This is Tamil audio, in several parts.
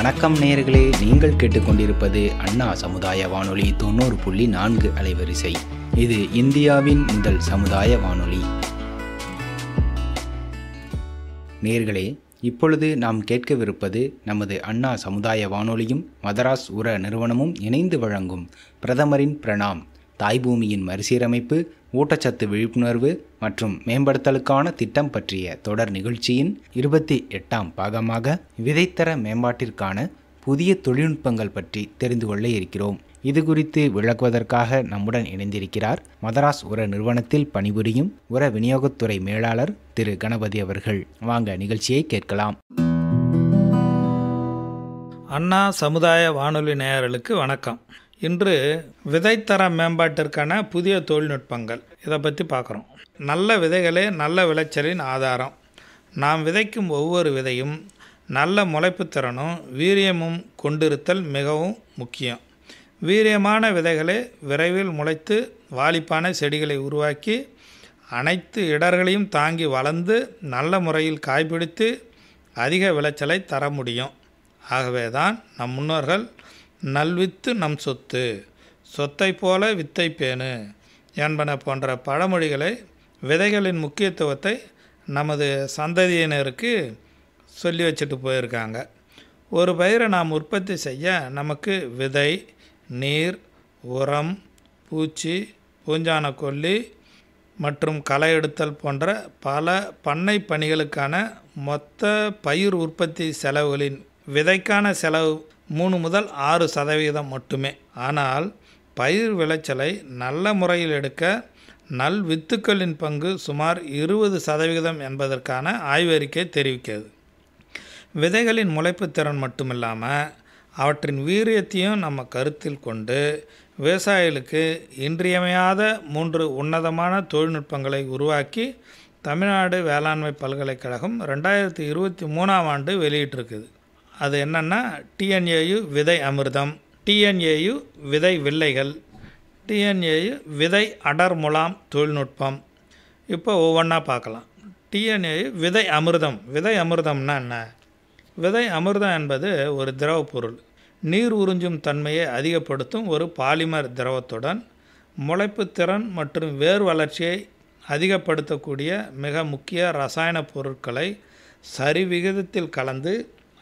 வணக்கம் நேயர்களே, நீங்கள் கேட்டுக்கொண்டிருப்பது அண்ணா சமுதாய வானொலி 90.4 அலைவரிசை. இது இந்தியாவின் முதல் சமுதாய வானொலி. நேயர்களே, இப்பொழுது நாம் கேட்கவிருப்பது நமது அண்ணா சமுதாய வானொலியும் மதராஸ் உர நிறுவனமும் இணைந்து வழங்கும் பிரதமரின் பிரணாம், தாய்பூமியின் மறுசீரமைப்பு, ஊட்டச்சத்து விழிப்புணர்வு மற்றும் மேம்படுத்தலுக்கான திட்டம் பற்றிய தொடர் நிகழ்ச்சியின் 28ஆம் பாகமாக விதைத்தர மேம்பாட்டிற்கான புதிய தொழில்நுட்பங்கள் பற்றி தெரிந்து கொள்ள இருக்கிறோம். இது குறித்து விளக்குவதற்காக நம்முடன் இணைந்திருக்கிறார் மதராஸ் உர நிறுவனத்தில் பணிபுரியும் உர விநியோகத்துறை மேலாளர் திரு கணபதி அவர்கள். வாங்க நிகழ்ச்சியை கேட்கலாம். அண்ணா சமுதாய வானொலி நேயர்களுக்கு வணக்கம். இன்று விதைத்தர மேம்பாட்டிற்கான புதிய தொழில்நுட்பங்கள் இதை பற்றி பார்க்குறோம். நல்ல விதைகளே நல்ல விளைச்சலின் ஆதாரம். நாம் விதைக்கும் ஒவ்வொரு விதையும் நல்ல முளைப்புத் திறனும் வீரியமும் கொண்டிருத்தல் மிகவும் முக்கியம். வீரியமான விதைகளே விரைவில் முளைத்து வாலிப்பான செடிகளை உருவாக்கி அனைத்து இடர்களையும் தாங்கி வளர்ந்து நல்ல முறையில் காய்பிடித்து அதிக விளைச்சலை தர முடியும். ஆகவே தான் நம் முன்னோர்கள் நல்வித்து நம் சொத்து, சொத்தை போல வித்தை பேணு என்பன போன்ற பழமொழிகளை, விதைகளின் முக்கியத்துவத்தை நமது சந்ததியினருக்கு சொல்லி வச்சுட்டு போயிருக்காங்க. ஒரு பயிரை நாம் உற்பத்தி செய்ய நமக்கு விதை, நீர், உரம், பூச்சி, பூஞ்சான கொல்லி மற்றும் களை எடுத்தல் போன்ற பல பண்ணை பணிகளுக்கான மொத்த பயிர் உற்பத்தி செலவுகளின் விதைக்கான செலவு 3 முதல் 6% மட்டுமே. ஆனால் பயிர் விளைச்சலை நல்ல முறையில் எடுக்க நல் வித்துக்களின் பங்கு சுமார் 20% என்பதற்கான ஆய்வறிக்கை தெரிவிக்கிறது. விதைகளின் முளைப்பு திறன் மட்டுமில்லாமல் அவற்றின் வீரியத்தையும் நம்ம கருத்தில் கொண்டு விவசாயிகளுக்கு இன்றியமையாத 3 உன்னதமான தொழில்நுட்பங்களை உருவாக்கி தமிழ்நாடு வேளாண்மை பல்கலைக்கழகம் 2023ஆம் ஆண்டு வெளியிட்டிருக்குது. அது என்னென்னா டிஎன்ஏயு விதை அமிர்தம், டிஎன்ஏயு விதை வில்லைகள், டிஎன்ஏயு விதை அடர் முலாம் தொழில்நுட்பம். இப்போ ஒவ்வொன்றா பார்க்கலாம். டிஎன்ஏயு விதை அமிர்தம். விதை அமிர்தம்னா என்ன? விதை அமிர்தம் என்பது ஒரு திரவ பொருள். நீர் உறிஞ்சும் தன்மையை அதிகப்படுத்தும் ஒரு பாலிமர் திரவத்துடன் முளைப்பு திறன் மற்றும் வேர் வளர்ச்சியை அதிகப்படுத்தக்கூடிய மிக முக்கிய ரசாயன பொருட்களை சரிவிகிதத்தில் கலந்து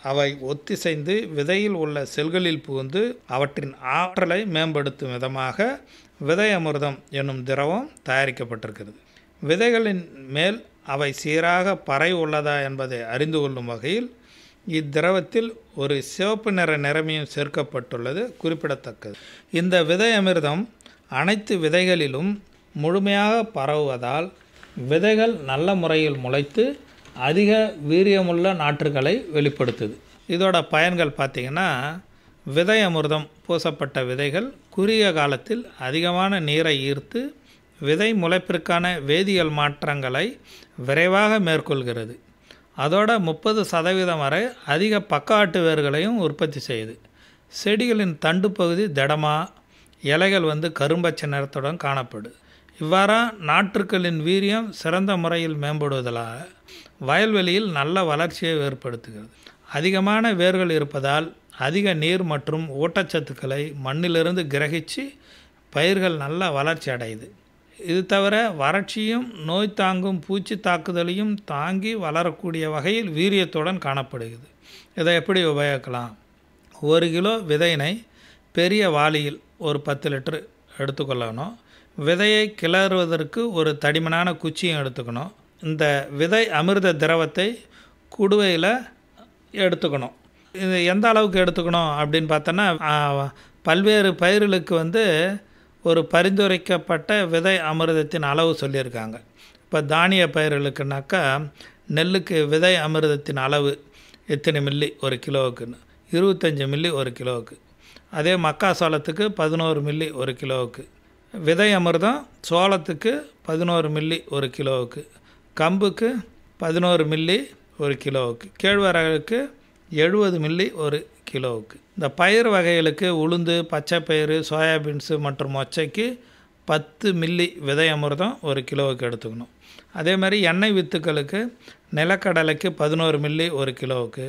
அவை ஒத்திசைந்து விதையில் உள்ள செல்களில் புகுந்து அவற்றின் ஆற்றலை மேம்படுத்தும் விதமாக விதை அமிர்தம் என்னும் திரவம் தயாரிக்கப்பட்டிருக்கிறது. விதைகளின் மேல் அவை சீராக பறை உள்ளதா என்பதை அறிந்து கொள்ளும் வகையில் இத்திரவத்தில் ஒரு சிவப்பு நிற நிறமியும் சேர்க்கப்பட்டுள்ளது குறிப்பிடத்தக்கது. இந்த விதை அமிர்தம் அனைத்து விதைகளிலும் முழுமையாக பரவுவதால் விதைகள் நல்ல முறையில் முளைத்து அதிக வீரியமுள்ள நாற்றுகளை வெளிப்படுத்துது. இதோட பயன்கள் பார்த்திங்கன்னா, விதை அமிர்தம் பூசப்பட்ட விதைகள் குறுகிய காலத்தில் அதிகமான நீரை ஈர்த்து விதை முளைப்பிற்கான வேதியியல் மாற்றங்களை விரைவாக மேற்கொள்கிறது. அதோட 30% வரை அதிக பக்கவாட்டு வேர்களையும் உற்பத்தி செய்யுது. செடிகளின் தண்டு பகுதி திடமாக, இலைகள் கரும்பச்சை நிறத்துடன் காணப்படுது. இவ்வாறா நாற்றுக்களின் வீரியம் சிறந்த முறையில் மேம்படுவதால் வயல்வெளியில் நல்ல வளர்ச்சியை ஏற்படுத்துகிறது. அதிகமான வேர்கள் இருப்பதால் அதிக நீர் மற்றும் ஊட்டச்சத்துக்களை மண்ணிலிருந்து கிரகித்து பயிர்கள் நல்ல வளர்ச்சி அடையுது. இது தவிர வறட்சியும் நோய் தாங்கும் பூச்சி தாக்குதலையும் தாங்கி வளரக்கூடிய வகையில் வீரியத்துடன் காணப்படுகிறது. இதை எப்படி உபயோகிக்கலாம்? 1 கிலோ விதையினை பெரிய வாளியில் ஒரு 10 லிட்டர் எடுத்துக்கொள்ளணும். விதையை கிளறுவதற்கு ஒரு தடிமனான குச்சியும் எடுத்துக்கணும். இந்த விதை அமிர்த திரவத்தை குடுவையில் எடுத்துக்கணும். இது எந்த அளவுக்கு எடுத்துக்கணும் அப்படின்னு பார்த்தோன்னா, பல்வேறு பயிர்களுக்கு ஒரு பரிந்துரைக்கப்பட்ட விதை அமிர்தத்தின் அளவு சொல்லியிருக்காங்க. இப்போ தானிய பயிர்களுக்குனாக்கா நெல்லுக்கு விதை அமிர்தத்தின் அளவு எத்தனை மில்லி 1 கிலோவுக்குன்னு, 25 மில்லி 1 கிலோவுக்கு. அதே மக்காசோளத்துக்கு 11 மில்லி 1 கிலோவுக்கு. விதை அமிர்தம் சோளத்துக்கு 11 மில்லி 1 கிலோவுக்கு, கம்புக்கு 11 மில்லி 1 கிலோவுக்கு, கேழ்வரகுக்கு 70 மில்லி 1 கிலோவுக்கு. இந்த பயிர் வகைகளுக்கு உளுந்து, பச்சை பயிறு, சோயாபீன்ஸு மற்றும் மொச்சைக்கு 10 மில்லி விதை அமிர்தம் ஒரு கிலோவுக்கு எடுத்துக்கணும். அதே மாதிரி எண்ணெய் வித்துக்களுக்கு நிலக்கடலைக்கு 11 மில்லி ஒரு கிலோவுக்கு,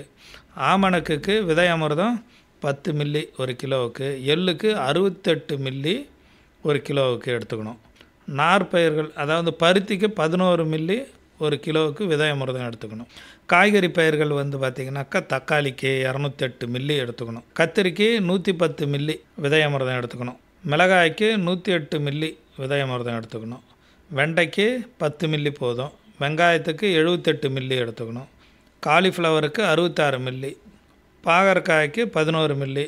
ஆமணக்குக்கு விதை அமிர்தம் 10 மில்லி ஒரு கிலோவுக்கு, எள்ளுக்கு 68 மில்லி ஒரு கிலோவுக்கு எடுத்துக்கணும். நார்பயிர்கள் அதாவது பருத்திக்கு 11 மில்லி ஒரு கிலோவுக்கு விதை அமிர்தம் எடுத்துக்கணும். காய்கறி பயிர்கள் வந்து பார்த்திங்கனாக்கா தக்காளிக்கு 208 மில்லி எடுத்துக்கணும். கத்திரிக்கு 110 மில்லி விதை அமிர்தம் எடுத்துக்கணும். மிளகாய்க்கு 108 மில்லி விதை அமிர்தம் எடுத்துக்கணும். வெண்டைக்கு 10 மில்லி போதும். வெங்காயத்துக்கு 78 மில்லி எடுத்துக்கணும். காலிஃப்ளவருக்கு 66 மில்லி, பாகற்காய்க்கு 11 மில்லி,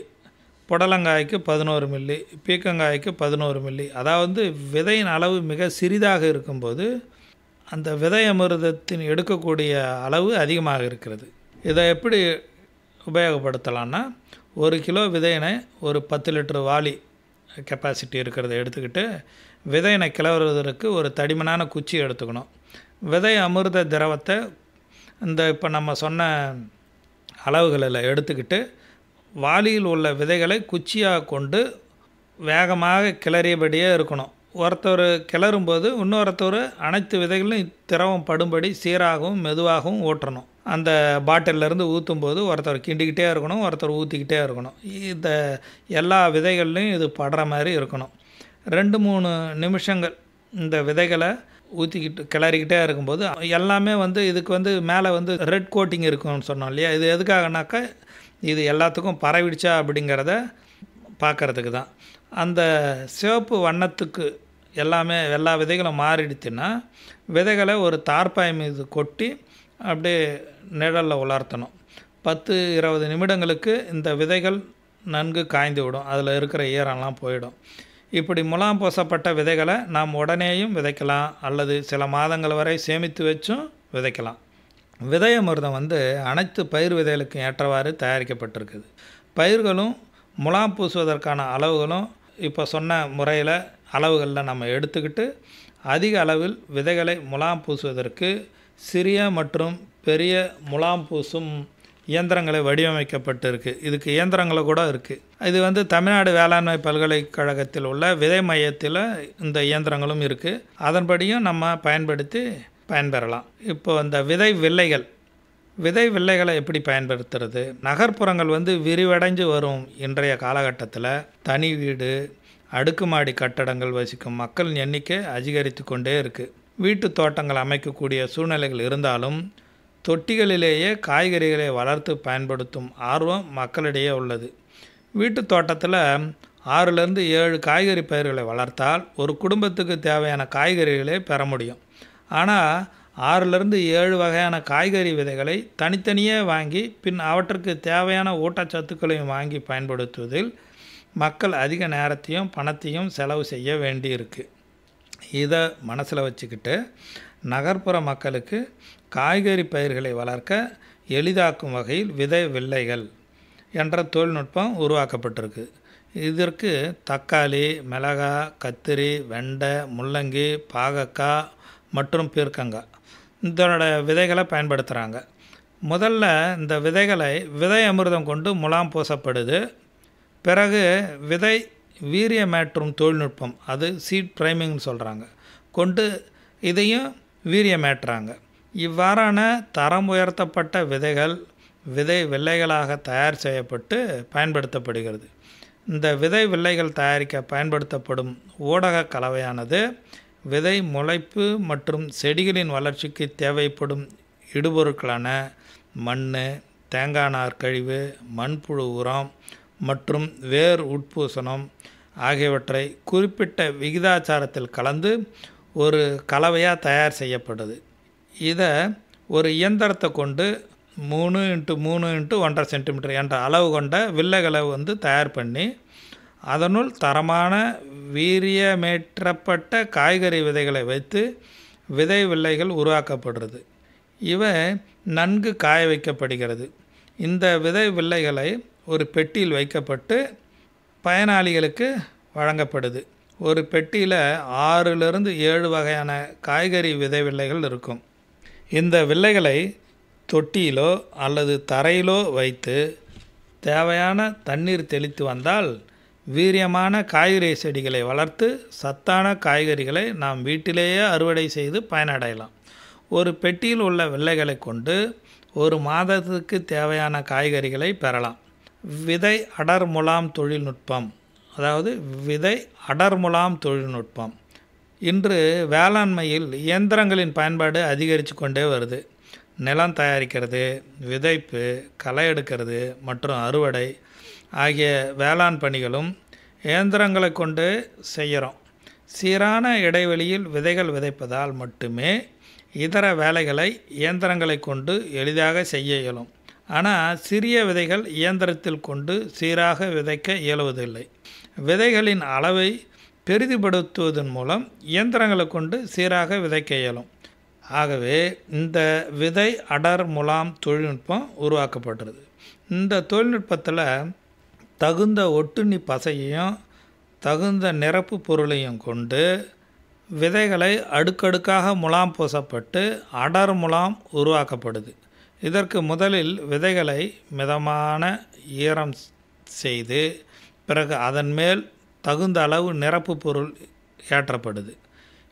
புடலங்காய்க்கு 11 மில்லி, பீக்கங்காய்க்கு 11 மில்லி. அதாவது விதையின் அளவு மிக சிறிதாக இருக்கும்போது அந்த விதை அமிர்தத்தின் எடுக்கக்கூடிய அளவு அதிகமாக இருக்கிறது. இதை எப்படி உபயோகப்படுத்தலான்னா, 1 கிலோ விதையினை ஒரு 10 லிட்டர் வாளி கெப்பாசிட்டி இருக்கிறத எடுத்துக்கிட்டு விதையினை கிளறுவதற்கு ஒரு தடிமனான குச்சி எடுத்துக்கணும். விதை அமிர்த திரவத்தை இந்த இப்போ நம்ம சொன்ன அளவுகளில் எடுத்துக்கிட்டு வாளியில் உள்ள விதைகளை குச்சியாக கொண்டு வேகமாக கிளறியபடியே இருக்கணும். ஒருத்தர் கிளறும்போது இன்னொருத்தர் அனைத்து விதைகளும் திரவம் படும்படி சீராகவும் மெதுவாகவும் ஊற்றணும். அந்த பாட்டிலேருந்து ஊற்றும்போது ஒருத்தர் கிண்டிக்கிட்டே இருக்கணும், ஒருத்தர் ஊற்றிக்கிட்டே இருக்கணும். இந்த எல்லா விதைகள்லையும் இது படுற மாதிரி இருக்கணும். 2-3 நிமிஷங்கள் இந்த விதைகளை ஊற்றிக்கிட்டு கிளறிக்கிட்டே இருக்கும்போது எல்லாமே வந்து இதுக்கு வந்து மேலே வந்து ரெட் கோட்டிங் இருக்குன்னு சொன்னோம் இல்லையா. இது எதுக்காகனாக்கா இது எல்லாத்துக்கும் பரவிடுச்சா அப்படிங்கிறத பார்க்குறதுக்கு தான். அந்த சிவப்பு வண்ணத்துக்கு எல்லா விதைகளும் மாறிடுச்சுன்னா விதைகளை ஒரு தார்பாய் மீது கொட்டி அப்படியே நிழலில் உலர்த்தணும். 10-20 நிமிடங்களுக்கு இந்த விதைகள் நன்கு காய்ந்து விடும், அதில் இருக்கிற ஈரம்லாம் போயிடும். இப்படி முலாம் பூசப்பட்ட விதைகளை நாம் உடனேயும் விதைக்கலாம், அல்லது சில மாதங்கள் வரை சேமித்து வச்சும் விதைக்கலாம். விதை அமிர்தம் வந்து அனைத்து பயிர் விதைகளுக்கும் ஏற்றவாறு தயாரிக்கப்பட்டிருக்குது. பயிர்களும் முலாம் பூசுவதற்கான அளவுகளும் இப்போ சொன்ன முறையில் அளவுகளில் நம்ம எடுத்துக்கிட்டு அதிக அளவில் விதைகளை முலாம் பூசுவதற்கு சிறிய மற்றும் பெரிய முலாம் பூசும் இயந்திரங்களை வடிவமைக்கப்பட்டிருக்கு. இதுக்கு இயந்திரங்களை கூட இருக்குது. இது வந்து தமிழ்நாடு வேளாண்மை பல்கலைக்கழகத்தில் உள்ள விதை மையத்தில் இந்த இயந்திரங்களும் இருக்குது. அதன்படியும் நம்ம பயன்படுத்தி பயன்பெறலாம். இப்போ இந்த விதை வில்லைகளை எப்படி பயன்படுத்துறது? நகர்ப்புறங்கள் வந்து விரிவடைஞ்சு வரும் இன்றைய காலகட்டத்தில் தனி வீடு, அடுக்குமாடி கட்டடங்கள் வசிக்கும் மக்கள் எண்ணிக்கை அதிகரித்து கொண்டே இருக்குது. வீட்டு தோட்டங்கள் அமைக்கக்கூடிய சூழ்நிலைகள் இருந்தாலும் தொட்டிகளிலேயே காய்கறிகளை வளர்த்து பயன்படுத்தும் ஆர்வம் மக்களிடையே உள்ளது. வீட்டு தோட்டத்தில் 6-7 காய்கறி பயிர்களை வளர்த்தால் ஒரு குடும்பத்துக்கு தேவையான காய்கறிகளை பெற முடியும். ஆனால் 6-7 வகையான காய்கறி விதைகளை தனித்தனியே வாங்கி பின் அவற்றுக்கு தேவையான ஊட்டச்சத்துக்களையும் வாங்கி பயன்படுத்துவதில் மக்கள் அதிக நேரத்தையும் பணத்தையும் செலவு செய்ய வேண்டியிருக்கு. இதை மனசில் வச்சுக்கிட்டு நகர்ப்புற மக்களுக்கு காய்கறி பயிர்களை வளர்க்க எளிதாக்கும் வகையில் விதை வில்லைகள் என்ற தொழில்நுட்பம் உருவாக்கப்பட்டிருக்கு. இதற்கு தக்காளி, மிளகாய், கத்திரி, வெண்டை, முள்ளங்கி, பாகக்காய் மற்றும் பீர்க்கங்காய் இதனோட விதைகளை பயன்படுத்துகிறாங்க. முதல்ல இந்த விதைகளை விதை அமிர்தம் கொண்டு முலாம் பூசப்படுது. பிறகு விதை வீரியமேற்றும் தொழில்நுட்பம், அது சீட் ப்ரைமிங்னு சொல்கிறாங்க, கொண்டு இதையும் வீரியமேற்றுறாங்க. இவ்வாறான தரம் உயர்த்தப்பட்ட விதைகள் விதை வில்லைகளாக தயார் செய்யப்பட்டு பயன்படுத்தப்படுகிறது. இந்த விதை வில்லைகள் தயாரிக்க பயன்படுத்தப்படும் ஊடக கலவையானது விதை முளைப்பு மற்றும் செடிகளின் வளர்ச்சிக்கு தேவைப்படும் இடுபொருட்களான மண், தேங்காய் நார் கழிவு, மண்புழு உரம் மற்றும் வேர் உட்பூசணம் ஆகியவற்றை குறிப்பிட்ட விகிதாச்சாரத்தில் கலந்து ஒரு கலவையாக தயார் செய்யப்படுது. இதை ஒரு இயந்திரத்தை கொண்டு 3x3x1.5 சென்டிமீட்டர் என்ற அளவு கொண்ட வில்லைகளை வந்து தயார் பண்ணி அதனுள் தரமான வீரியமேற்றப்பட்ட காய்கறி விதைகளை வைத்து விதை வில்லைகள் உருவாக்கப்படுறது. இவை நன்கு காய வைக்கப்படுகிறது. இந்த விதை வில்லைகளை ஒரு பெட்டியில் வைக்கப்பட்டு பயனாளிகளுக்கு வழங்கப்படுது. ஒரு பெட்டியில் 6-7 வகையான காய்கறி விதை வில்லைகள் இருக்கும். இந்த வில்லைகளை தொட்டியிலோ அல்லது தரையிலோ வைத்து தேவையான தண்ணீர் தெளித்து வந்தால் வீரியமான காய்கறி செடிகளை வளர்த்து சத்தான காய்கறிகளை நாம் வீட்டிலேயே அறுவடை செய்து பயனடையலாம். ஒரு பெட்டியில் உள்ள விதைகளை கொண்டு ஒரு மாதத்துக்கு தேவையான காய்கறிகளை பெறலாம். விதை அடர் முலாம் தொழில்நுட்பம், அதாவது விதை அடர் முலாம் தொழில்நுட்பம். இன்று வேளாண்மையில் இயந்திரங்களின் பயன்பாடு அதிகரித்து கொண்டே வருது. நிலம் தயாரிக்கிறது, விதைப்பு, களை எடுக்கிறது மற்றும் அறுவடை ஆகிய வேளாண் பணிகளும் இயந்திரங்களை கொண்டு செய்கிறோம். சீரான இடைவெளியில் விதைகள் விதைப்பதால் மட்டுமே இதர வேலைகளை இயந்திரங்களை கொண்டு எளிதாக செய்ய இயலும். ஆனால் சிறிய விதைகள் இயந்திரத்தில் கொண்டு சீராக விதைக்க இயலுவதில்லை. விதைகளின் அளவை பெரிதுபடுத்துவதன் மூலம் இயந்திரங்களை கொண்டு சீராக விதைக்க இயலும். ஆகவே இந்த விதை அடர் முலாம் தொழில்நுட்பம் உருவாக்கப்பட்டது. இந்த தொழில்நுட்பத்தில் தகுந்த ஒட்டுண்ணி பசையையும் தகுந்த நிரப்பு பொருளையும் கொண்டு விதைகளை அடுக்கடுக்காக முலாம் பூசப்பட்டு அடர் முலாம் உருவாக்கப்படுது. இதற்கு முதலில் விதைகளை மிதமான ஈரம் செய்து பிறகு அதன் மேல் தகுந்த அளவு நிரப்பு பொருள் ஏற்றப்படுது.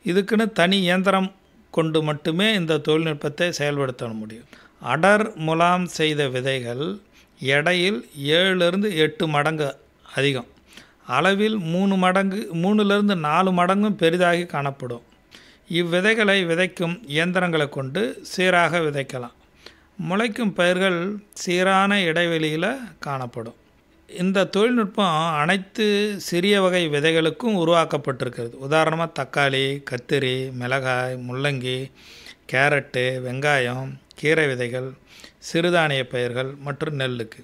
இதுக்குன்னு தனி இயந்திரம் கொண்டு மட்டுமே இந்த தொழில்நுட்பத்தை செயல்படுத்த முடியும். அடர் முலாம் செய்த விதைகள் எடையில் 7-8 மடங்கு அதிகம், அளவில் 3-4 மடங்கும் பெரிதாகி காணப்படும். இவ்விதைகளை விதைக்கும் இயந்திரங்களை கொண்டு சீராக விதைக்கலாம். முளைக்கும் பயிர்கள் சீரான இடைவெளியில் காணப்படும். இந்த தொழில்நுட்பம் அனைத்து சிறிய வகை விதைகளுக்கும் உருவாக்கப்பட்டிருக்கிறது. உதாரணமாக தக்காளி, கத்திரி, மிளகாய், முள்ளங்கி, கேரட்டு, வெங்காயம், கீரை விதைகள், சிறுதானிய பயிர்கள் மற்றும் நெல்லுக்கு.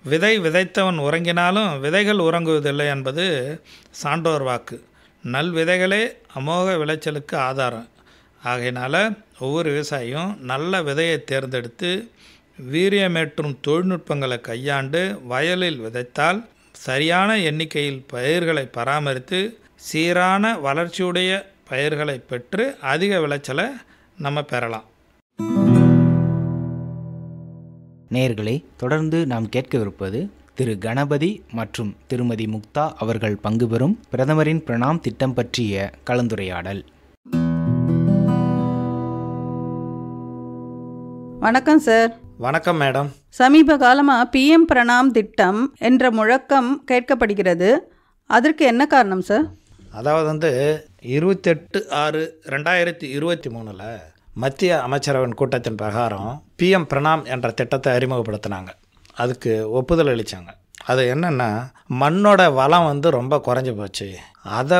விதை விதைத்தவன் உறங்கினாலும் விதைகள் உறங்குவதில்லை என்பது சான்றோர் வாக்கு. நல் விதைகளே அமோக விளைச்சலுக்கு ஆதாரம். ஆகையினால் ஒவ்வொரு விவசாயியும் நல்ல விதையை தேர்ந்தெடுத்து வீரியமேற்றும் தொழில்நுட்பங்களை கையாண்டு வயலில் விதைத்தால் சரியான எண்ணிக்கையில் பயிர்களை பராமரித்து சீரான வளர்ச்சியுடைய பயிர்களை பெற்று அதிக விளைச்சலை நம்ம பெறலாம். நேயர்களே, தொடர்ந்து நாம் கேட்கவிருப்பது திரு கணபதி மற்றும் திருமதி முக்தா அவர்கள் பங்கு பெறும் பிரதமரின் பிரணாம் திட்டம் பற்றிய கலந்துரையாடல். வணக்கம் சார். வணக்கம் மேடம். சமீப காலமாக PM பிரணாம் திட்டம் என்ற முழக்கம் கேட்கப்படுகிறது. அதற்கு என்ன காரணம் சார்? அதாவது 28/6/2023 மத்திய அமைச்சரவையின் கூட்டத்தின் பிரகாரம் PM பிரணாம் என்ற திட்டத்தை அறிமுகப்படுத்தினாங்க. அதுக்கு ஒப்புதல் அளித்தாங்க. அது என்னென்னா, மண்ணோட வளம் ரொம்ப குறைஞ்சி போச்சு, அதை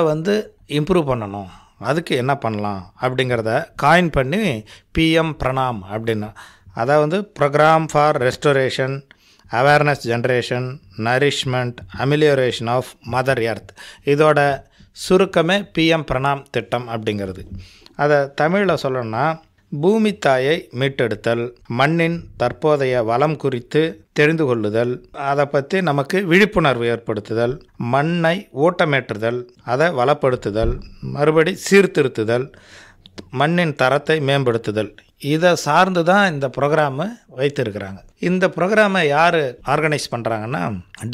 இம்ப்ரூவ் பண்ணணும், அதுக்கு என்ன பண்ணலாம் அப்படிங்கிறத காயின் பண்ணி PM பிரணாம் அப்படின்னு, அதாவது program for restoration, awareness generation, nourishment, amelioration of mother earth, இதோட சுருக்கமே PM பிரணாம் திட்டம் அப்படிங்கிறது. அதை தமிழில் சொல்லணும்னா, பூமி தாயை மீட்டெடுத்தல், மண்ணின் தற்போதைய வளம் குறித்து தெரிந்து கொள்ளுதல், அதை பற்றி நமக்கு விழிப்புணர்வு ஏற்படுத்துதல், மண்ணை ஊட்டமேற்றுதல், அதை வளப்படுத்துதல், மறுபடி சீர்திருத்துதல், மண்ணின் தரத்தை மேம்படுத்துதல், இதை சார்ந்து தான் இந்த ப்ரோக்ராமை வைத்திருக்கிறாங்க. இந்த ப்ரோக்ராமை யார் ஆர்கனைஸ் பண்ணுறாங்கன்னா,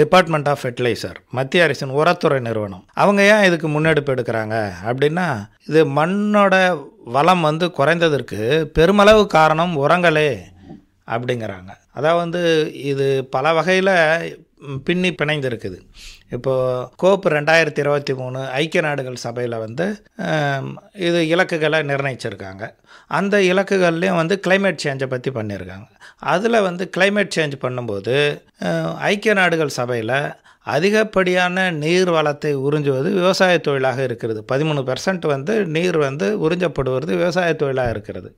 டிபார்ட்மெண்ட் ஆஃப் ஃபெர்டிலைசர், மத்திய அரசின் உரத்துறை நிறுவனம். அவங்க ஏன் இதுக்கு முன்னெடுப்பு எடுக்கிறாங்க அப்படின்னா, இது மண்ணோட வளம் குறைந்ததற்கு பெருமளவு காரணம் உரங்களே அப்படிங்கிறாங்க. அதாவது இது பல வகையில் பின்னி பிணைந்திருக்குது. இப்போது கோப் 2023 ஐக்கிய நாடுகள் சபையில் இது இலக்குகளை நிர்ணயிச்சிருக்காங்க. அந்த இலக்குகள்லேயும் கிளைமேட் சேஞ்சை பற்றி பண்ணியிருக்காங்க. அதில் கிளைமேட் சேஞ்ச் பண்ணும்போது ஐக்கிய நாடுகள் சபையில் அதிகப்படியான நீர் வளத்தை உறிஞ்சுவது விவசாய தொழிலாக இருக்கிறது. 13% நீர் உறிஞ்சப்படுவது விவசாய தொழிலாக இருக்கிறது.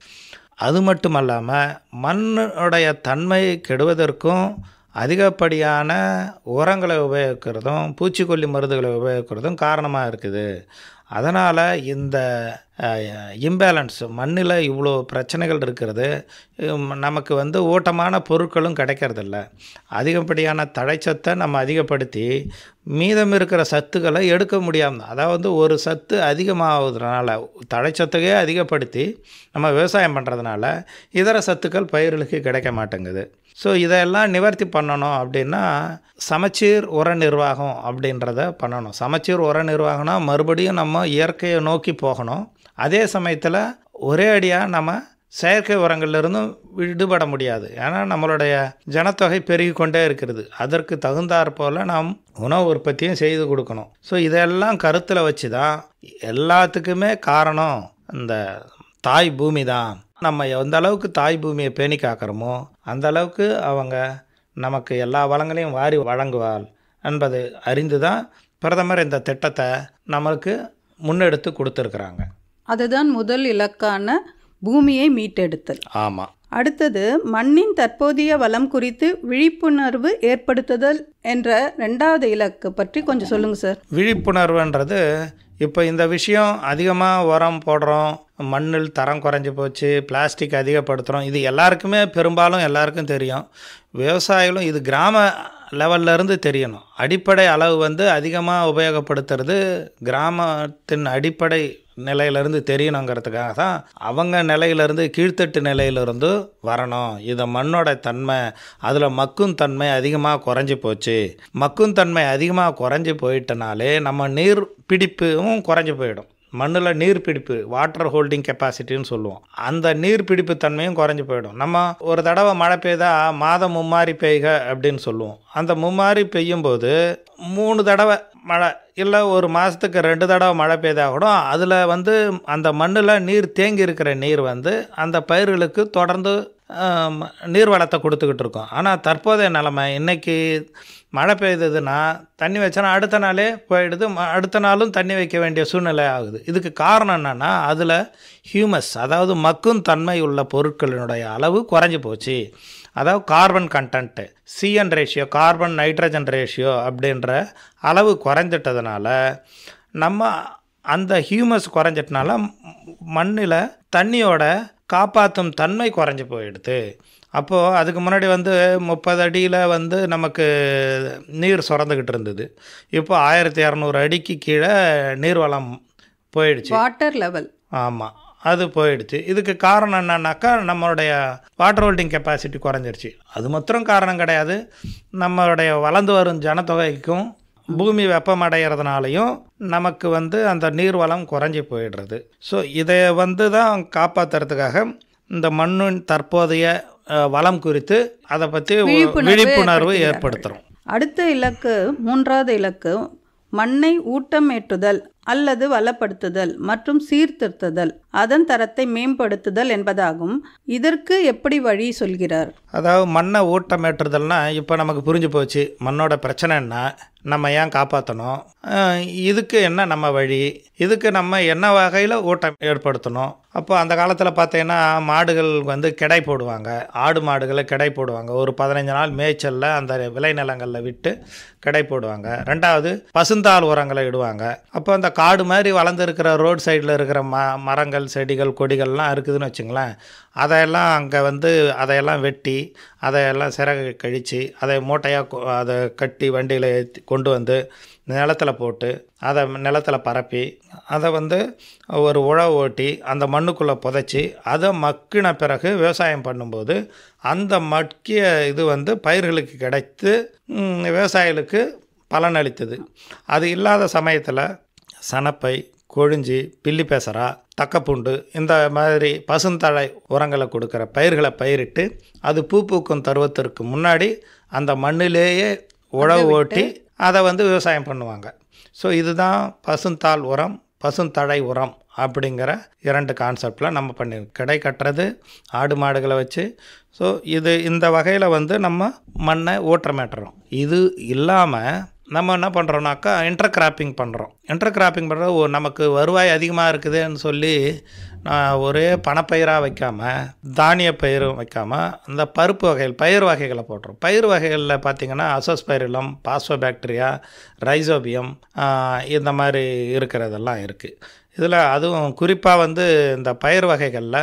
அது மட்டும் இல்லாமல் மண்ணுடைய தன்மையை கெடுவதற்கும் அதிகப்படியான உரங்களை உபயோகிக்கிறதும் பூச்சிக்கொல்லி மருந்துகளை உபயோகிக்கிறதும் காரணமாக இருக்குது. அதனால் இந்த இம்பேலன்ஸ் மண்ணில் இவ்வளோ பிரச்சனைகள் இருக்கிறது. நமக்கு வந்து ஊட்டமான பொருட்களும் கிடைக்கிறதில்ல. அதிகப்படியான தழைச்சத்தை நம்ம அதிகப்படுத்தி மீதம் இருக்கிற சத்துக்களை எடுக்க முடியாமல், அதாவது ஒரு சத்து அதிகமாகுறதுனால தழைச்சத்தையே அதிகப்படுத்தி நம்ம விவசாயம் பண்ணுறதுனால இதர சத்துக்கள் பயிர்களுக்கு கிடைக்க மாட்டேங்குது. ஸோ இதெல்லாம் நிவர்த்தி பண்ணணும் அப்படின்னா சமச்சீர் உர நிர்வாகம் அப்படின்றத பண்ணணும். சமச்சீர் உர நிர்வாகம்னா மறுபடியும் நம்ம இயற்கையை நோக்கி போகணும். அதே சமயத்தில் ஒரே அடியாக நம்ம செயற்கை உரங்கள்லேருந்தும் விடுபட முடியாது. ஏன்னா நம்மளுடைய ஜனத்தொகை பெருகி கொண்டே இருக்கிறது. அதற்கு தகுந்தாற் போல் நாம் உணவு உற்பத்தியும் செய்து கொடுக்கணும். ஸோ இதெல்லாம் கருத்தில் வச்சு தான் எல்லாத்துக்குமே காரணம் இந்த தாய் பூமி தான். நம்ம எந்த அளவுக்கு தாய் பூமியை பேணி காக்கிறோமோ அந்த அளவுக்கு அவங்க நமக்கு எல்லா வளங்களையும் வாரி வழங்குவாள் என்பது அறிந்து தான் பிரதமர் இந்த திட்டத்தை நம்மளுக்கு முன்னெடுத்து கொடுத்துருக்குறாங்க. அதுதான் முதல் இலக்கான பூமியை மீட்டெடுத்தல். ஆமாம். அடுத்தது மண்ணின் தற்போதைய வளம் குறித்து விழிப்புணர்வு ஏற்படுத்துதல் என்ற 2வது இலக்கு பற்றி கொஞ்சம் சொல்லுங்கள் சார். விழிப்புணர்வுன்றது இப்போ இந்த விஷயம் அதிகமாக உரம் போடுறோம், மண்ணில் தரம் குறைஞ்சி போச்சு, பிளாஸ்டிக் அதிகப்படுத்துகிறோம், இது எல்லாருக்குமே பெரும்பாலும் எல்லாருக்கும் தெரியும். விவசாயிகளும் இது கிராம லெவல்லேருந்து தெரியணும். அடிப்படை அளவு வந்து அதிகமாக உபயோகப்படுத்துறது கிராமத்தின் அடிப்படை நிலையிலேருந்து தெரியணுங்கிறதுக்காக தான் அவங்க நிலையிலேருந்து கீழ்த்தட்டு நிலையிலிருந்து வரணும். இதை மண்ணோட தன்மை அதில் மக்கும் தன்மை அதிகமாக குறைஞ்சி போச்சு. மக்கும் தன்மை அதிகமாக குறைஞ்சி போயிட்டனாலே நம்ம நீர் பிடிப்பும் குறைஞ்சி போயிடும். மண்ணில் நீர் பிடிப்பு, வாட்டர் ஹோல்டிங் கெப்பாசிட்டின்னு சொல்லுவோம், அந்த நீர் பிடிப்பு தன்மையும் குறைஞ்சி போயிடும். நம்ம ஒரு தடவை மழை பெய்தா மாதம் மும்மாரி பெய்க அப்படின்னு சொல்லுவோம். அந்த மும்மாரி பெய்யும்போது 3 தடவை மழை இல்லை ஒரு மாதத்துக்கு 2 தடவை மழை பெய்தா கூட அதில் வந்து அந்த மண்ணில் நீர் தேங்கி இருக்கிற நீர் வந்து அந்த பயிர்களுக்கு தொடர்ந்து நீர் வளத்தை கொடுத்துக்கிட்டு இருக்கோம். ஆனால் தற்போதைய நிலைமை இன்றைக்கி மழை பெய்ததுன்னா தண்ணி வச்சோன்னா அடுத்த நாளே போயிடுது, அடுத்த நாளும் தண்ணி வைக்க வேண்டிய சூழ்நிலை ஆகுது. இதுக்கு காரணம் என்னென்னா அதில் ஹியூமஸ், அதாவது மக்கும் தன்மை உள்ள பொருட்களினுடைய அளவு குறைஞ்சி போச்சு. அதாவது carbon content, CN ratio, carbon nitrogen ratio அப்படின்ற அளவு குறைஞ்சிட்டதுனால நம்ம அந்த ஹியூமஸ் குறைஞ்சிட்டனால மண்ணில் தண்ணியோட காப்பாற்றும் தன்மை குறைஞ்சி போயிடுது. அப்போது அதுக்கு முன்னாடி வந்து 30 அடியில் வந்து நமக்கு நீர் சுரந்துக்கிட்டு இருந்தது. இப்போ 1200 அடிக்கு கீழே நீர்வளம் போயிடுச்சு, வாட்டர் லெவல். ஆமாம், அது போயிடுச்சு. இதுக்கு காரணம் என்னன்னாக்கா நம்மளுடைய வாட்டர் ஹோல்டிங் கெப்பாசிட்டி குறைஞ்சிருச்சு. அது மாத்திரம் காரணம் கிடையாது, நம்மளுடைய வளர்ந்து வரும் ஜனத்தொகைக்கும் பூமி வெப்பமடைகிறதுனாலையும் நமக்கு வந்து அந்த நீர்வளம் குறைஞ்சி போயிடுறது. ஸோ இதை வந்து தான் காப்பாற்றுறதுக்காக இந்த மண்ணின் தற்போதைய வளம் குறித்து அதை பற்றி விழிப்புணர்வு ஏற்படுத்துகிறோம். அடுத்த இலக்கு, 3வது இலக்கு மண்ணை ஊட்டமேற்றுதல் அல்லது வளப்படுத்துதல் மற்றும் சீர்திருத்துதல், அதன் தரத்தை மேம்படுத்துதல் என்பதாகும். இதற்கு எப்படி வழி சொல்கிறார்? அதாவது மண்ணை ஊட்டமேற்றுதல்னா இப்போ நமக்கு புரிஞ்சு போச்சு மண்ணோட பிரச்சனை என்ன, நம்ம ஏன் காப்பாற்றணும், இதுக்கு என்ன நம்ம வழி, இதுக்கு நம்ம என்ன வகையில் ஊட்டம் ஏற்படுத்தணும். அப்போ அந்த காலத்தில் பார்த்தீங்கன்னா மாடுகள் வந்து கிடை போடுவாங்க, ஆடு மாடுகளை கிடை போடுவாங்க. ஒரு 15 நாள் மேய்ச்சலில் அந்த விளைநிலங்களில் விட்டு கிடை போடுவாங்க. 2வது பசுந்தாள் உரங்களை இடுவாங்க. அப்போ அந்த காடு மாதிரி வளர்ந்துருக்கிற ரோட் சைடில் இருக்கிற மரங்கள் செடிகள் கொடிகள்லாம் இருக்குதுன்னு வச்சுங்களேன், அதையெல்லாம் அங்கே வந்து அதையெல்லாம் வெட்டி அதையெல்லாம் சிறகு கழித்து அதை மூட்டையாக அதை கட்டி வண்டியில் கொண்டு வந்து நிலத்தில் போட்டு அதை நிலத்தில் பரப்பி அதை வந்து ஒரு உழவு ஓட்டி அந்த மண்ணுக்குள்ளே புதைச்சி அதை மக்கின பிறகு விவசாயம் பண்ணும்போது அந்த மக்கிய இது வந்து பயிர்களுக்கு கிடைத்து விவசாயிகளுக்கு பலனளித்தது. அது இல்லாத சமயத்தில் சணப்பை, கொழிஞ்சி, பில்லி பேசரா, தக்கப்பூண்டு இந்த மாதிரி பசுந்தழை உரங்களை கொடுக்குற பயிர்களை பயிரிட்டு அது பூக்கும் தருவத்திற்கு முன்னாடி அந்த மண்ணிலேயே உழவு ஓட்டி அதை வந்து விவசாயம் பண்ணுவாங்க. ஸோ இதுதான் பசுந்தாள் உரம், பசுந்தழை உரம் அப்படிங்கிற 2 கான்செப்டில் நம்ம பண்ணியிருக்கோம். கிடை கட்டுறது ஆடு மாடுகளை வச்சு. ஸோ இந்த வகையில் வந்து நம்ம மண்ணை ஊட்டமேற்றுறோம். இது இல்லாமல் நம்ம என்ன பண்ணுறோம்னாக்கா இன்டர் கிராப்பிங் பண்ணுறோம். இன்டர் கிராப்பிங் பண்ணுறது நமக்கு வருவாய் அதிகமாக இருக்குதுன்னு சொல்லி ஒரே பணப்பயிராக வைக்காமல் தானிய பயிரும் வைக்காமல் இந்த பருப்பு வகைகள் பயிர் வகைகளை போட்டுரும். பயிர் வகைகளில் பார்த்திங்கன்னா அசோஸ்பைரிலம், பாஸ்போபாக்டீரியா, ரைசோபியம் இந்த மாதிரி இருக்கிறதெல்லாம் இருக்குது. இதில் அதுவும் குறிப்பாக வந்து இந்த பயிர் வகைகளில்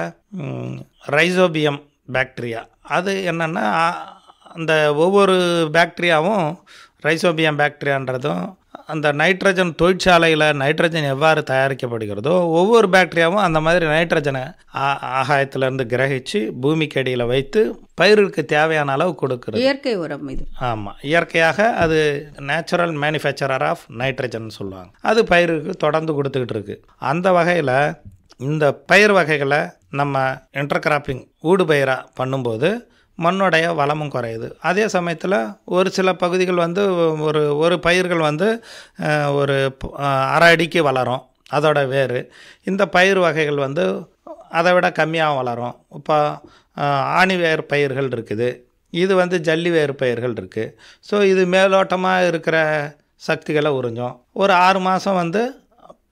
ரைசோபியம் பாக்டீரியா அது என்னென்னா அந்த ஒவ்வொரு பாக்டீரியாவும் ரைசோபியம் பாக்டீரியான்றதும் அந்த நைட்ரஜன் தொழிற்சாலையில் நைட்ரஜன் எவ்வாறு தயாரிக்கப்படுகிறதோ ஒவ்வொரு பாக்டீரியாவும் அந்த மாதிரி நைட்ரஜனை ஆகாயத்திலேருந்து கிரகிச்சு பூமிக்கு அடியில் வைத்து பயிருக்கு தேவையான அளவு கொடுக்குறது இயற்கை உரம் இது. ஆமாம், இயற்கையாக அது நேச்சுரல் மேனுஃபேக்சரர் ஆஃப் நைட்ரஜன் சொல்லுவாங்க. அது பயிருக்கு தொடர்ந்து கொடுத்துக்கிட்டு இருக்கு. அந்த வகையில் இந்த பயிர் வகைகளை நம்ம இன்டர் கிராப்பிங் ஊடு பயிராக பண்ணும்போது மண்ணுடைய வளமும் குறையுது. அதே சமயத்தில் ஒரு சில பகுதிகள் வந்து ஒரு பயிர்கள் வந்து ஒரு அரை அடிக்கு வளரும் அதோட வேர். இந்த பயிர் வகைகள் வந்து அதை விட கம்மியாக வளரும். இப்போ ஆணி வேர் பயிர்கள் இருக்குது, இது வந்து ஜல்லி வேர் பயிர்கள் இருக்குது. ஸோ இது மேலோட்டமாக இருக்கிற சக்திகளை உறிஞ்சும். ஒரு 6 மாதம் வந்து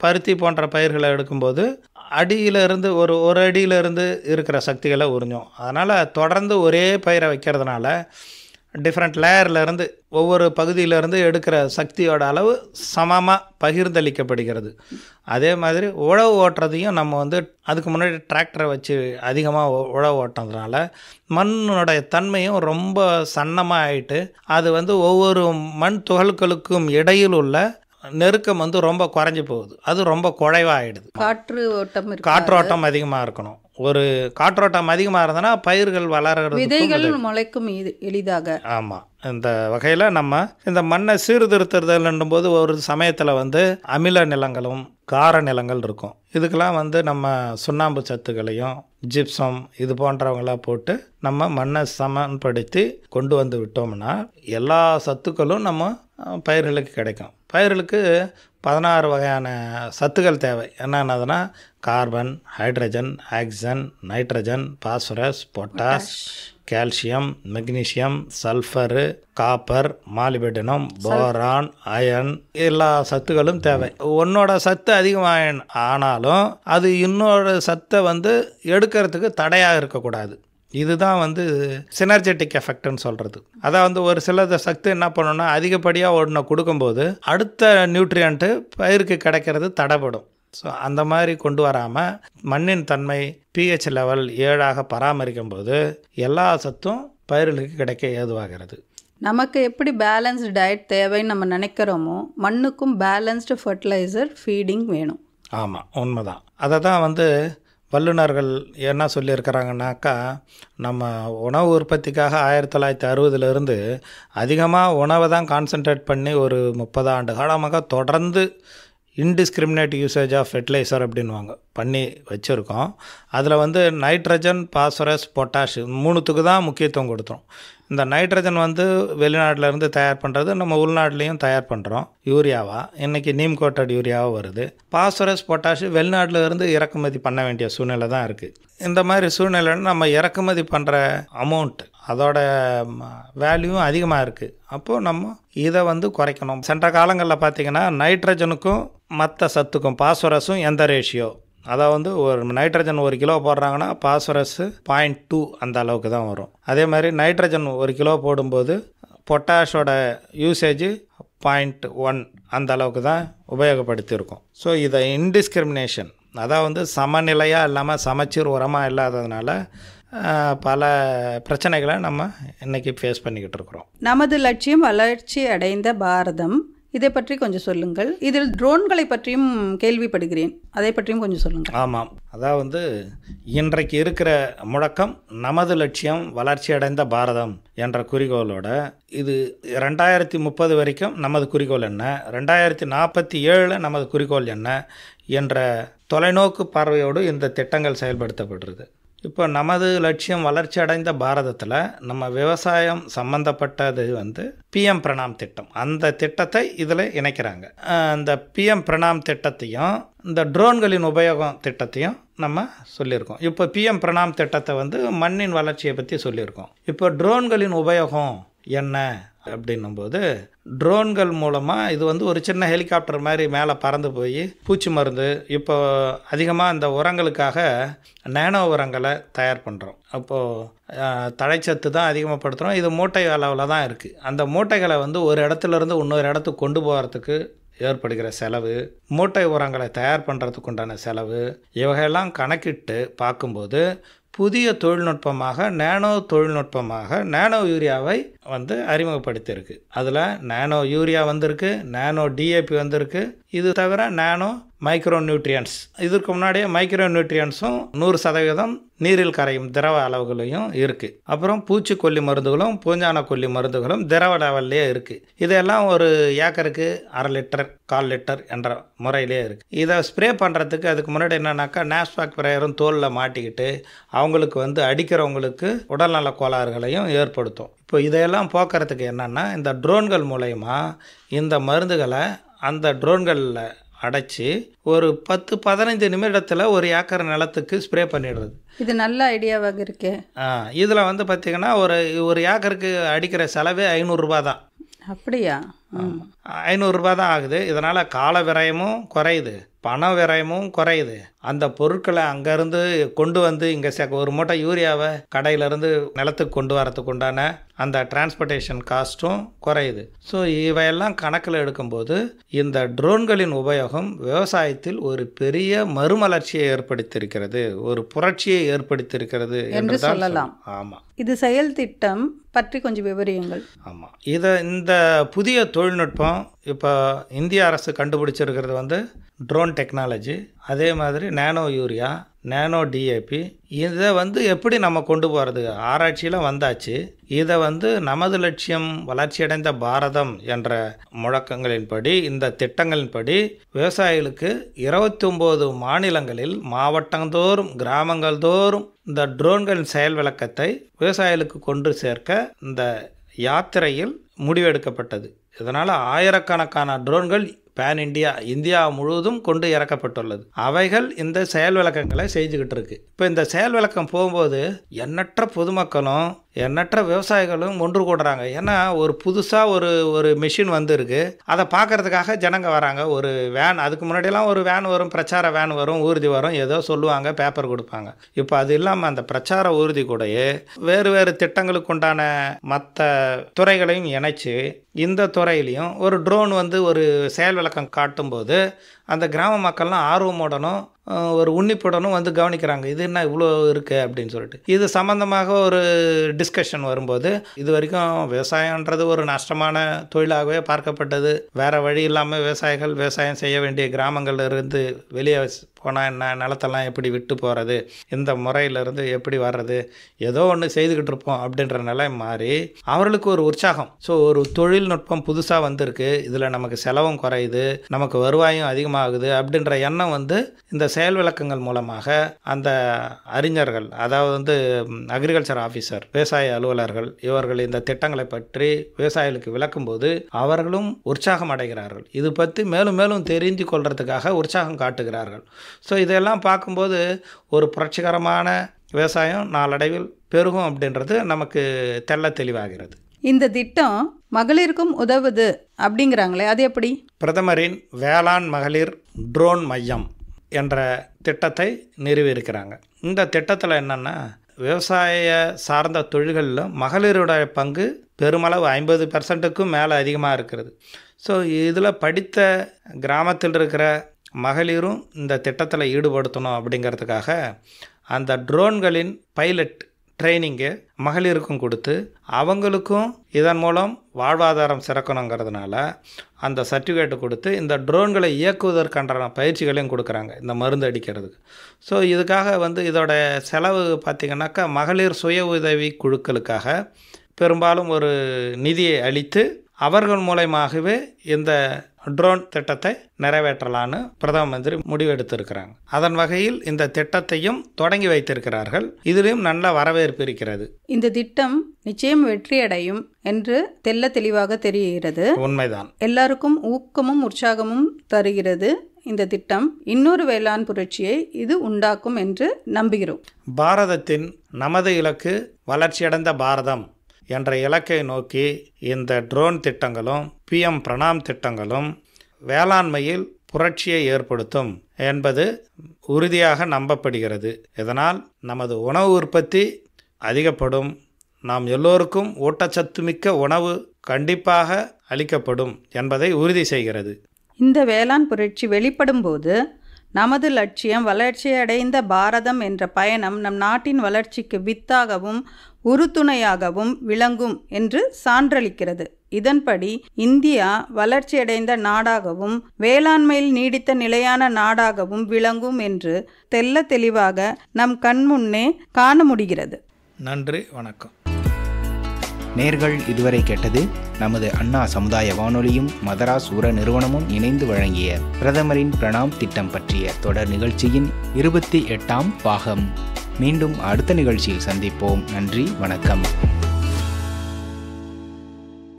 பருத்தி போன்ற பயிர்களை எடுக்கும்போது அடியிலிருந்து ஒரு அடியிலிருந்து இருக்கிற சக்திகளை உறிஞ்சும். அதனால் தொடர்ந்து ஒரே பயிரை வைக்கிறதுனால டிஃப்ரெண்ட் லேயர்லேருந்து ஒவ்வொரு பகுதியிலேருந்து எடுக்கிற சக்தியோட அளவு சமமாக பகிர்ந்தளிக்கப்படுகிறது. அதே மாதிரி உழவு ஓட்டுறதையும் நம்ம வந்து அதுக்கு முன்னாடி டிராக்டரை வச்சு அதிகமாக உழவு ஓட்டுறதுனால மண்ணுடைய தன்மையும் ரொம்ப சன்னமாக ஆகிட்டு அது வந்து ஒவ்வொரு மண் துகள்களுக்கும் இடையில் உள்ள நெருக்கம் வந்து ரொம்ப குறைஞ்சி போகுது. அது ரொம்ப குறைவாகிடுது. காற்றோட்டம் அதிகமாக இருக்கணும். ஒரு காற்றோட்டம் அதிகமாக இருந்ததுன்னா பயிர்கள் வளர்கிறது, விதைகள் முளைக்கும் எளிதாக. ஆமாம், இந்த வகையில் நம்ம இந்த மண்ணை சீர்திருத்துறதுன்னும் போது ஒரு சமயத்தில் வந்து அமில நிலங்களும் கார நிலங்கள் இருக்கும். இதுக்கெல்லாம் வந்து நம்ம சுண்ணாம்பு சத்துக்களையும் ஜிப்சம் இது போன்றவங்களாம் போட்டு நம்ம மண்ணை சமன்படுத்தி கொண்டு வந்து விட்டோம்னா எல்லா சத்துக்களும் நம்ம பயிர்களுக்கு கிடைக்கும். பயிர்களுக்கு 16 வகையான சத்துக்கள் தேவை. என்னென்னதுன்னா carbon, hydrogen, oxygen, nitrogen, phosphorus, potash, calcium, magnesium, sulphur, copper, molybdenum, boron, iron எல்லா சத்துக்களும் தேவை. ஒன்னோட சத்து அதிகமாக ஆனாலும் அது இன்னொரு சத்தை வந்து எடுக்கிறதுக்கு தடையாக இருக்கக்கூடாது. இதுதான் வந்து சினர்ஜெட்டிக் எஃபெக்ட்னு சொல்கிறது. அதான் வந்து ஒரு சில சக்தி என்ன பண்ணணும்னா அதிகப்படியாக ஒன்று கொடுக்கும்போது அடுத்த நியூட்ரியன்ட்டு பயிருக்கு கிடைக்கிறது தடைப்படும். ஸோ அந்த மாதிரி கொண்டு வராமல் மண்ணின் தன்மை pH லெவல் 7 பராமரிக்கும் போது எல்லா சத்தும் பயிர்களுக்கு கிடைக்க ஏதுவாகிறது. நமக்கு எப்படி பேலன்ஸ்டு டயட் தேவைன்னு நம்ம நினைக்கிறோமோ மண்ணுக்கும் பேலன்ஸ்டு ஃபர்டிலைசர் ஃபீடிங் வேணும். ஆமாம், உண்மைதான். அதை தான் வந்து வல்லுநர்கள் என்ன சொல்லியிருக்கிறாங்கனாக்கா நம்ம உணவு உற்பத்திக்காக 1960 அதிகமாக உணவை தான் கான்சன்ட்ரேட் பண்ணி ஒரு 30 ஆண்டு காலமாக தொடர்ந்து இன்டிஸ்கிரிமினேட் யூசேஜ் ஆஃப் ஃபெர்டிலைசர் அப்படின்வாங்க பண்ணி வச்சுருக்கோம். அதில் வந்து நைட்ரஜன், பாஸ்பரஸ், பொட்டாஷ் 3த்துக்கு தான் முக்கியத்துவம் கொடுத்தோம். இந்த நைட்ரஜன் வந்து வெளிநாட்டிலேருந்து தயார் பண்ணுறது நம்ம உள்நாட்டிலையும் தயார் பண்ணுறோம் யூரியாவாக. இன்றைக்கி நீம் கோட்டட் யூரியாவாக வருது. பாஸ்பரஸ், பொட்டாஷ் வெளிநாட்டிலேருந்து இறக்குமதி பண்ண வேண்டிய சூழ்நிலை தான் இருக்குது. இந்த மாதிரி சூழ்நிலையில் நம்ம இறக்குமதி பண்ணுற அமௌண்ட் அதோட வேல்யூவும் அதிகமாக இருக்குது. அப்போது நம்ம இதை வந்து குறைக்கணும். சென்ற காலங்களில் பார்த்திங்கன்னா நைட்ரஜனுக்கும் மற்ற சத்துக்கும் பாஸ்பரஸும் எந்த ரேஷியோ, அதாவது வந்து ஒரு நைட்ரஜன் 1 கிலோ போடுறாங்கன்னா பாஸ்பரஸ் 0.2 அந்த அளவுக்கு தான் வரும். அதே மாதிரி நைட்ரஜன் 1 கிலோ போடும்போது பொட்டாஷோட யூசேஜ் 0.1 அந்த அளவுக்கு தான் உபயோகப்படுத்தியிருக்கோம். ஸோ இதை இன்டிஸ்கிரிமினேஷன், அதாவது வந்து சமநிலையாக இல்லாமல் சமச்சீர் உரமாக இல்லாததுனால பல பிரச்சனைகளை நம்ம இன்றைக்கி ஃபேஸ் பண்ணிக்கிட்டு இருக்கிறோம். நமது லட்சியம் வளர்ச்சி அடைந்த பாரதம், இதை பற்றி கொஞ்சம் சொல்லுங்கள். இதில் ட்ரோன்களை பற்றியும் கேள்விப்படுகிறேன், அதை பற்றியும் கொஞ்சம் சொல்லுங்கள். ஆமாம், அதாவது இன்றைக்கு இருக்கிற முழக்கம் நமது லட்சியம் வளர்ச்சி அடைந்த பாரதம் என்ற குறிக்கோளோட இது 2030 வரைக்கும் நமது குறிக்கோள் என்ன, 2047 நமது குறிக்கோள் என்ன என்ற தொலைநோக்கு பார்வையோடு இந்த திட்டங்கள் செயல்படுத்தப்படுறது. இப்போ நமது லட்சியம் வளர்ச்சி அடைந்த பாரதத்தில் நம்ம விவசாயம் சம்மந்தப்பட்டது வந்து பிஎம் பிரணாம் திட்டம், அந்த திட்டத்தை இதில் இணைக்கிறாங்க. இந்த பிஎம் பிரணாம் திட்டத்தையும் இந்த ட்ரோன்களின் உபயோகம் திட்டத்தையும் நம்ம சொல்லியிருக்கோம். இப்போ பிஎம் பிரணாம் திட்டத்தை வந்து மண்ணின் வளர்ச்சியை பற்றி சொல்லியிருக்கோம். இப்போ ட்ரோன்களின் உபயோகம் என்ன அப்படின்னும்போது ட்ரோன்கள் மூலமாக இது வந்து ஒரு சின்ன ஹெலிகாப்டர் மாதிரி மேலே பறந்து போய் பூச்சி மருந்து இப்போ அதிகமாக இந்த உரங்களுக்காக நேனோ உரங்களை தயார் பண்ணுறோம். அப்போது தழைச்சத்து தான் அதிகமாகப்படுத்துகிறோம். இது மூட்டை அளவில் தான் இருக்குது. அந்த மூட்டைகளை வந்து ஒரு இடத்துலேருந்து இன்னொரு இடத்துக்கு கொண்டு போகிறதுக்கு ஏற்படுகிற செலவு, மூட்டை உரங்களை தயார் பண்ணுறதுக்கு உண்டான செலவு, இவையெல்லாம் கணக்கிட்டு பார்க்கும்போது புதிய தொழில்நுட்பமாக நேனோ யூரியாவை வந்து அறிமுகப்படுத்தியிருக்கு. அதில் நேனோ யூரியா வந்திருக்கு, நேனோ டிஏபி வந்திருக்கு. இது தவிர நேனோ மைக்ரோ நியூட்ரியன்ஸ், இதற்கு முன்னாடியே மைக்ரோ நியூட்ரியன்ஸும் 100% நீரில் கரையும் திரவ அளவுகளையும் இருக்குது. அப்புறம் பூச்சிக்கொல்லி மருந்துகளும் பூஞ்சான கொல்லி மருந்துகளும் திரவ லெவல்லே இருக்குது. இதெல்லாம் ஒரு ஏக்கருக்கு 1/2 லிட்டர் 1/4 லிட்டர் என்ற முறையிலே இருக்குது. இதை ஸ்ப்ரே பண்ணுறதுக்கு அதுக்கு முன்னாடி என்னன்னாக்கா நாஸ்பாக் பிரேயரும் தோலில் மாட்டிக்கிட்டு அவங்களுக்கு வந்து அடிக்கிறவங்களுக்கு உடல்நல கோளாறுகளையும் ஏற்படுத்தும். இப்போ இதையெல்லாம் போக்குறதுக்கு என்னென்னா இந்த ட்ரோன்கள் மூலயமா இந்த மருந்துகளை அந்த ட்ரோன்களில் அடைச்சி ஒரு 10-15 நிமிடத்தில் ஒரு ஏக்கர் நிலத்துக்கு ஸ்ப்ரே பண்ணிடுறது. இது நல்ல ஐடியாவாக இருக்கே. இதில் வந்து பார்த்திங்கன்னா ஒரு ஏக்கருக்கு அடிக்கிற செலவே 500 ரூபா தான். அப்படியா? 500 ரூபா தான் ஆகுது. இதனால் கால விரயமும் குறையுது, பண விரயமும் குறையுது. அந்த பொருட்களை அங்கேருந்து கொண்டு வந்து இங்கே ஒரு மூட்டை யூரியாவை கடையிலேருந்து நிலத்துக்கு கொண்டு வரத்துக்கு உண்டான அந்த டிரான்ஸ்போர்ட்டேஷன் காஸ்ட்டும் குறையுது. ஸோ இவையெல்லாம் கணக்கில் எடுக்கும்போது இந்த ட்ரோன்களின் உபயோகம் விவசாயத்தில் ஒரு பெரிய மறுமலர்ச்சியை ஏற்படுத்தியிருக்கிறது, ஒரு புரட்சியை ஏற்படுத்தியிருக்கிறது என்று சொல்லலாம். ஆமாம். இது செயல் திட்டம் பற்றி கொஞ்சம் விவரியுங்கள். ஆமாம், இந்த புதிய தொழில்நுட்பம் இப்போ இந்திய அரசு கண்டுபிடிச்சிருக்கிறது வந்து ட்ரோன் டெக்னாலஜி, அதே மாதிரி நேனோ யூரியா, நேனோ டிஏபி. இதை வந்து எப்படி நம்ம கொண்டு போகிறது? ஆராய்ச்சியில் வந்தாச்சு. இதை வந்து நமது லட்சியம் வளர்ச்சியடைந்த பாரதம் என்ற முழக்கங்களின்படி, இந்த திட்டங்களின்படி விவசாயிகளுக்கு 29 மாநிலங்களில் மாவட்டந்தோறும் கிராமங்கள் தோறும் இந்த ட்ரோன்களின் செயல் விளக்கத்தை விவசாயிகளுக்கு கொண்டு சேர்க்க இந்த யாத்திரையில் முடிவெடுக்கப்பட்டது. இதனால் ஆயிரக்கணக்கான ட்ரோன்கள் பேன் இந்தியா முழுவதும் கொண்டு இறக்கப்பட்டுள்ளது. அவைகள் இந்த செயல் விளக்கங்களை செஞ்சுக்கிட்டு இருக்கு. இப்போ இந்த செயல் விளக்கம் போகும்போது எண்ணற்ற பொதுமக்களும் எண்ணற்ற விவசாயிகளும் ஒன்று கூடுறாங்க. ஏன்னா ஒரு புதுசாக ஒரு மிஷின் வந்துருக்கு, அதை பார்க்கறதுக்காக ஜனங்க வராங்க. ஒரு வேன், அதுக்கு முன்னாடியெல்லாம் ஒரு வேன் வரும், பிரச்சார வேன் வரும், ஊர்தி வரும், ஏதோ சொல்லுவாங்க, பேப்பர் கொடுப்பாங்க. இப்போ அது இல்லாமல் அந்த பிரச்சார ஊர்தி கூடயே வேறு திட்டங்களுக்கு உண்டான மற்ற துறைகளையும் இணைச்சு இந்த துறையிலையும் ஒரு ட்ரோன் வந்து ஒரு செயல் விளக்கம் காட்டும்போது அந்த கிராம மக்கள்லாம் ஆர்வமுடனும் ஒரு உன்னிப்புடனும் வந்து கவனிக்கிறாங்க. இது என்ன இவ்வளோ இருக்குது அப்படின்னு சொல்லிட்டு. இது சம்மந்தமாக ஒரு டிஸ்கஷன் வரும்போது இது வரைக்கும் விவசாயன்றது ஒரு நஷ்டமான தொழிலாகவே பார்க்கப்பட்டது. வேறு வழி இல்லாமல் விவசாயம் செய்ய வேண்டிய கிராமங்கள்ல இருந்து வெளியே போனால் என்ன, நிலத்தெல்லாம் எப்படி விட்டு போகிறது, இந்த முறையிலேருந்து எப்படி வர்றது, ஏதோ ஒன்று செய்துக்கிட்டு இருப்போம் அப்படின்ற நிலை மாறி அவர்களுக்கு ஒரு உற்சாகம். ஸோ ஒரு தொழில்நுட்பம் புதுசாக வந்திருக்கு, இதில் நமக்கு செலவும் குறையுது, நமக்கு வருவாயும் அதிகமாகுது அப்படின்ற எண்ணம் வந்து இந்த செயல் விளக்கங்கள் மூலமாக அந்த அறிஞர்கள், அதாவது வந்து அக்ரிகல்ச்சர் ஆஃபீஸர், விவசாய அலுவலர்கள், இவர்கள் இந்த திட்டங்களை பற்றி விவசாயிகளுக்கு விளக்கும்போது அவர்களும் உற்சாகம் அடைகிறார்கள். இது பற்றி மேலும் மேலும் தெரிந்து கொள்றதுக்காக உற்சாகம் காட்டுகிறார்கள். ஸோ இதெல்லாம் பார்க்கும்போது ஒரு புரட்சிகரமான விவசாயம் நாளடைவில் பெருகும் அப்படின்றது நமக்கு தெள்ள தெளிவாகிறது. இந்த திட்டம் மகளிருக்கும் உதவுது அப்படிங்கிறாங்களே, அது எப்படி? பிரதமரின் வேளாண் மகளிர் ட்ரோன் மையம் என்ற திட்டத்தை நிறுவியிருக்கிறாங்க. இந்த திட்டத்தில் என்னென்னா விவசாய சார்ந்த தொழில்களில் மகளிருடைய பங்கு பெருமளவு 50%க்கும் மேலே அதிகமாக இருக்கிறது. ஸோ இதில் படித்த கிராமத்தில் இருக்கிற மகளிரும் இந்த திட்டத்தில் ஈடுபடுத்தணும் அப்படிங்கிறதுக்காக அந்த ட்ரோன்களின் பைலட் ட்ரைனிங்கு மகளிருக்கும் கொடுத்து அவங்களுக்கும் இதன் மூலம் வாழ்வாதாரம் சிறக்கணுங்கிறதுனால அந்த சர்டிஃபிகேட்டு கொடுத்து இந்த ட்ரோன்களை இயக்குவதற்கான பயிற்சிகளையும் கொடுக்குறாங்க, இந்த மருந்து அடிக்கிறதுக்கு. ஸோ இதுக்காக வந்து இதோட செலவு பார்த்திங்கனாக்கா மகளிர் சுய உதவி குழுக்களுக்காக பெரும்பாலும் ஒரு நிதியை அளித்து அவர்கள் மூலமாகவே இந்த ட்ரோன் திட்டத்தை நிறைவேற்றலான்னு பிரதம மந்திரி முடிவெடுத்திருக்கிறாங்க. அதன் வகையில் இந்த திட்டத்தையும் தொடங்கி வைத்திருக்கிறார்கள். இதிலும் நல்ல வரவேற்பு இருக்கிறது. இந்த திட்டம் நிச்சயம் வெற்றியடையும் என்று தெள்ள தெளிவாக தெரிகிறது. உண்மைதான். எல்லாருக்கும் ஊக்கமும் உற்சாகமும் தருகிறது. இந்த திட்டம் இன்னொரு வேளாண் புரட்சியை இது உண்டாக்கும் என்று நம்புகிறோம். பாரதத்தின் நமது இலக்கு வளர்ச்சியடைந்த பாரதம் என்ற இலக்கை நோக்கி இந்த ட்ரோன் திட்டங்களும் பிஎம் பிரணாம் திட்டங்களும் வேளாண்மையில் புரட்சியை ஏற்படுத்தும் என்பது உறுதியாக நம்பப்படுகிறது. இதனால் நமது உணவு உற்பத்தி அதிகப்படும். நாம் எல்லோருக்கும் ஊட்டச்சத்துமிக்க உணவு கண்டிப்பாக அளிக்கப்படும் என்பதை உறுதி செய்கிறது. இந்த வேளாண் புரட்சி வெளிப்படும் போது நமது லட்சியம் வளர்ச்சியடைந்த பாரதம் என்ற பயணம் நம் நாட்டின் வளர்ச்சிக்கு வித்தாகவும் உறுதுணையாகவும் விளங்கும் என்று சான்றளிக்கிறது. இதன்படி இந்தியா வளர்ச்சியடைந்த நாடாகவும் வேளாண்மையில் நீடித்த நிலையான நாடாகவும் விளங்கும் என்று தெள்ள தெளிவாக நம் கண்முன்னே காண முடிகிறது. நன்றி, வணக்கம். நேர்கள் இதுவரை கேட்டது நமது அண்ணா சமுதாய வானொலியும் மதராஸ் உர நிறுவனமும் இணைந்து வழங்கிய பிரதமரின் பிரணாம் திட்டம் பற்றிய தொடர் நிகழ்ச்சியின் 28ஆம் பாகம். மீண்டும் அடுத்த நிகழ்ச்சியில் சந்திப்போம். நன்றி, வணக்கம்.